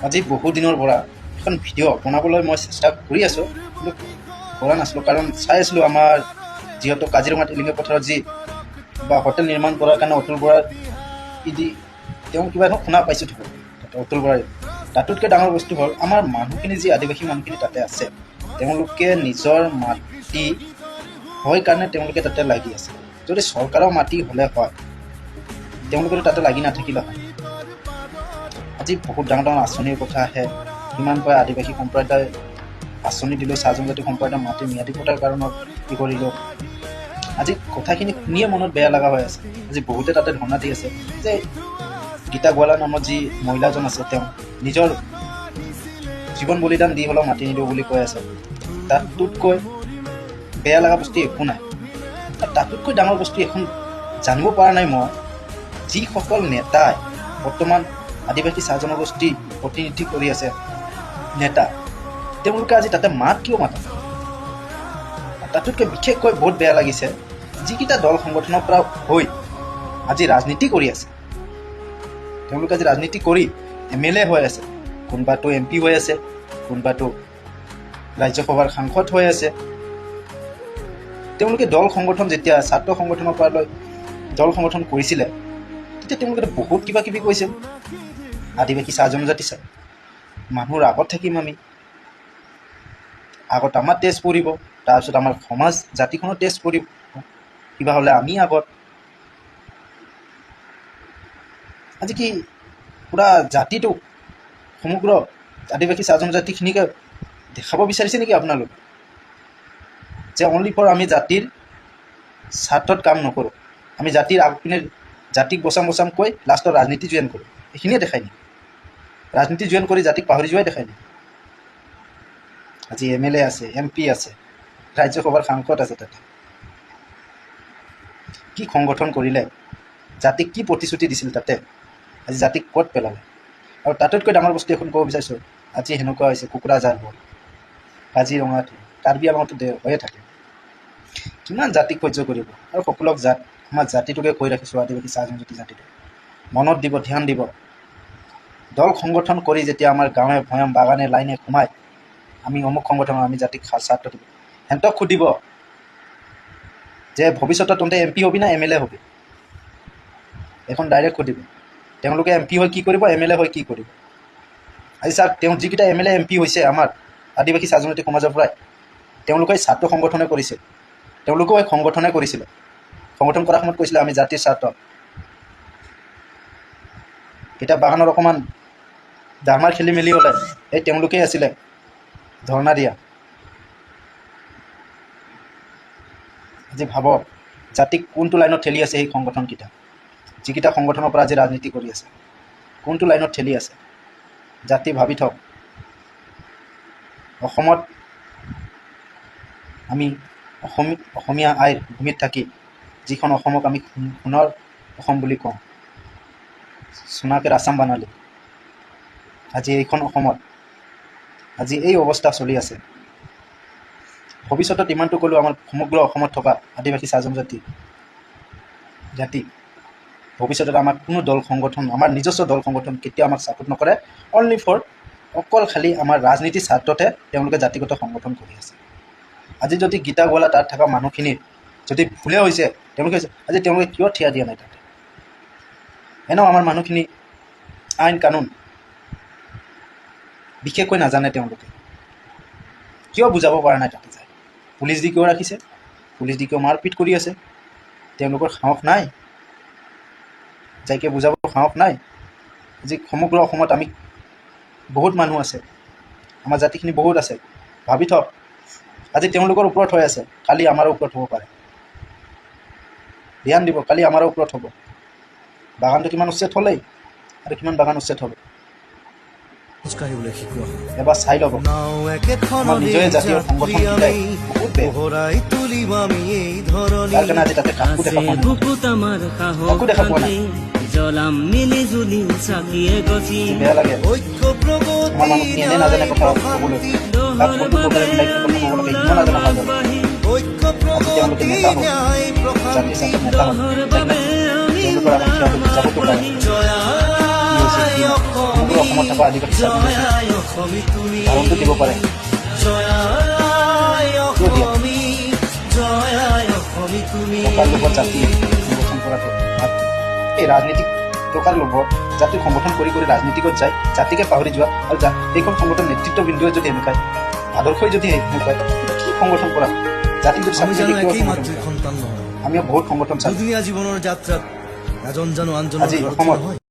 আজি বহু দিনৰ পৰা এখন ভিডিঅ' বনাবলৈ মই চেষ্টা কৰি আছোঁ, কিন্তু কৰা নাছিলোঁ। কাৰণ চাই আছিলোঁ আমাৰ যিহেতু কাজিৰঙা টিলিঙা পথাৰত যি বা হোটেল নিৰ্মাণ কৰাৰ কাৰণে অতুল বৰা তেওঁ কিবা এখন শুনা পাইছোঁ থাকোঁ তাতে অতুল বৰাই। তাতোতকৈ ডাঙৰ বস্তু হ'ল আমাৰ মানুহখিনি যি আদিবাসী মানুহখিনি তাতে আছে, তেওঁলোকে নিজৰ মাটি হয় কাৰণে তেওঁলোকে তাতে লাগি আছে। যদি চৰকাৰৰ মাটি হ'লে হয়, তেওঁলোকেতো তাতে লাগি নাথাকিলে হয়। আজি বহুত ডাঙৰ ডাঙৰ আঁচনিৰ কথা আহে, কিমানকৈ আদিবাসী সম্প্ৰদায় আঁচনি দিলোঁ, চাহ জনজাতি সম্প্ৰদায়ৰ মাটি ম্যাদী পতাৰ কাৰণত কি কৰিলোঁ। আজি কথাখিনি শুনিয়ে মনত বেয়া লগা হৈ আছে। আজি বহুতে তাতে ধৰ্ণা দি আছে যে গীতা গোৱালা নামৰ যি মহিলাজন আছে, তেওঁ নিজৰ জীৱন বলিদান দি হ'লেও মাতি নিদিওঁ বুলি কৈ আছে। তাতোতকৈ বেয়া লগা বস্তু একো নাই। তাতোতকৈ ডাঙৰ বস্তু এখন জানিব পৰা নাই মই, যিসকল নেতাই বৰ্তমান আদিবাসী চাহ জনগোষ্ঠী প্ৰতিনিধি কৰি আছে নেতা, তেওঁলোকে আজি তাতে মাত কিয় মাতা। তাতোতকৈ বিশেষকৈ বহুত বেয়া লাগিছে যিকেইটা দল সংগঠনৰ পৰা হৈ আজি ৰাজনীতি কৰি আছে, তেওঁলোকে আজি ৰাজনীতি কৰি MLA হৈ আছে, কোনোবাটো MP হৈ আছে, কোনোবাটো ৰাজ্যসভাৰ সাংসদ হৈ আছে। তেওঁলোকে দল সংগঠন যেতিয়া ছাত্ৰ সংগঠনৰ পৰা লৈ দল সংগঠন কৰিছিলে, তেতিয়া তেওঁলোকে বহুত কিবা কিবি কৈছিল। আদিবাসী চাহ জনজাতি মানুহৰ আগত থাকিম আমি, আগত আমাৰ টেষ্ট পৰিব, তাৰপিছত আমাৰ সমাজ জাতিখনৰ টেষ্ট পৰিব, কিবা হ'লে আমি আগত। আজি কি পুৰা জাতিটো সমগ্ৰ আদিবাসী চাহ জনজাতিখিনিকে দেখাব বিচাৰিছে নেকি আপোনালোকে, যে অনলি ফৰ আমি জাতিৰ স্বাৰ্থত কাম নকৰোঁ, আমি জাতিৰ আগপিনে জাতিক বচাম কৈ লাষ্টত ৰাজনীতি জইন কৰোঁ, এইখিনিয়ে দেখাই নেকি? ৰাজনীতি জইন কৰি জাতিক পাহৰি যোৱাই দেখাই নেকি? আজি MLA আছে, MP আছে, ৰাজ্যসভাৰ সাংসদ আছে, তাতে কি সংগঠন কৰিলে, জাতিক কি প্ৰতিশ্ৰুতি দিছিল, তাতে আজি জাতিক ক'ত পেলালে। আৰু তাতোতকৈ ডাঙৰ বস্তু এখন ক'ব বিচাৰিছোঁ, আজি সেনেকুৱা হৈছে কোকৰাঝাৰ হ'ল, কাজিৰঙাত, কাৰ্বি আংলঙতো হৈয়ে থাকে। কিমান জাতিক সহ্য কৰিব। আৰু সকলোক আমাৰ জাতিটোকে কৈ ৰাখিছোঁ, আদিবাসী চাহ জনজাতি জাতিটো মনত দিব, ধ্যান দিব। দল সংগঠন কৰি যেতিয়া আমাৰ গাঁৱে ভৈয়াম বাগানে লাইনে সোমাই আমি অমুক সংগঠন, আমি জাতিক স্বাৰ্থ দিব, সিহঁতক সুধিব যে ভৱিষ্যতত তহঁতে MP হবি না MLA হবি, এখন ডাইৰেক্ট সুধিব। তেওঁলোকে MP হৈ কি কৰিব, MLA হৈ কি কৰিব। আজি চাওক, তেওঁ যিকেইটা MLA MP হৈছে আমাৰ আদিবাসী চাহ জনজাতি সমাজৰ পৰাই, তেওঁলোকে ছাত্ৰ সংগঠনে কৰিছিল, তেওঁলোকেও এই সংগঠনে কৰিছিলে। সংগঠন কৰাৰ সময়ত কৈছিলে আমি জাতিৰ স্বাৰ্থ। এতিয়া বাগানত অকণমান ডাঙৰ খেলি মেলি হ'লে এই তেওঁলোকেই আছিলে ধৰ্ণা দিয়া। আজি ভাবক জাতিক কোনটো লাইনত ঠেলি আছে সেই সংগঠনকেইটা, যিকেইটা সংগঠনৰ পৰা আজি ৰাজনীতি কৰি আছে, কোনটো লাইনত ঠেলি আছে জাতি ভাবি থওক। অসমত আমি অসমীয়া আইৰ ভূমিত থাকি যিখন অসমক আমি সোণৰ অসম বুলি কওঁ, সোণাকে আছাম বানালি, আজি এইখন অসমত আজি এই অৱস্থা চলি আছে। ভৱিষ্যতত ইমানটো ক'লোঁ, আমাৰ সমগ্ৰ অসমত থকা আদিবাসী চাহ জনজাতি জাতি ভৱিষ্যতত আমাক কোনো দল সংগঠন, আমাৰ নিজস্ব দল সংগঠন কেতিয়াও আমাক ছাপোৰ্ট নকৰে। অনলি ফৰ অকল খালী আমাৰ ৰাজনীতিৰ স্বাৰ্থতে তেওঁলোকে জাতিগত সংগঠন কৰি আছে। আজি যদি গীতা গোৱালা তাত থকা মানুহখিনিৰ যদি ভুলে হৈছে, তেওঁলোকে কিয় থিয় দিয়া নাই তাতে। এনেও আমাৰ মানুহখিনি আইন কানুন বিশেষকৈ নাজানে, তেওঁলোকে কিয় বুজাব পৰা নাই তাতে যায়। পুলিচ দি কিয় ৰাখিছে, পুলিচ দি কিয় মাৰপিট কৰি আছে, তেওঁলোকৰ সাহস নাই, যাইকে বুজাব সাহস নাই। আজি সমগ্ৰ অসমত আমি বহুত মানুহ আছে, আমাৰ জাতিখিনি বহুত আছে, ভাবি থওক। আজি তেওঁলোকৰ ওপৰত হৈ আছে, কালি আমাৰো ওপৰত হ'ব পাৰে। ধ্যান দিব, কালি আমাৰো ওপৰত হ'ব। বাগানটো কিমান উচ্ছেদ হ'লেই আৰু কিমান বাগান উচ্ছেদ হ'ব এবাৰ চাই ল'ব। আমাৰ নিজৰে জাতীয় সংগঠনকেইটাই বহুত বেয়া, তাৰ কাৰণে আজি তাতে কাকো দেখা পোৱা নাই। বেয়া লাগে, আমাৰ মানুহখিনি এনেই নাজানে কথা ক'বলৈ, তাক কোনটো প্ৰকাৰে মিলাই কিনে কথা ক'ব লাগে ইমান নাজানে ভালদৰে। আজি তেওঁলোকে নেতা হ'ল, জাতিৰ স্বাৰ্থত নেতা হ'ল, তেওঁলোকৰ আগত থিয় হৈ বুজাবতো পাৰে। হৈছে কি নাই। সমগ্ৰ অসমত থকা আদিবাসী জাতি কাৰণটো দিব পাৰে। কিয় দিয়া? টকাৰ লোভত জাতি সংগঠন কৰাটো এই ৰাজনীতিক টকাৰ লোভত জাতিক সংগঠন কৰি ৰাজনীতিকত যায়, জাতিকে পাহৰি যোৱা আৰু এইখন সংগঠন নেতৃত্ববৃন্দুৱে যদি এনেকুৱাই আদৰ্শই যদি এনেকুৱাই কি সংগঠন কৰা জাতিক যদি আমি জানো একেই মাতৃৰ সন্তান নহয়। আমিও বহুত সংগঠন চালোঁ দুদিনীয়া জীৱনৰ যাত্ৰাত এজন জানো আনজনৰ আজি ঘৰত অসমত নহয়।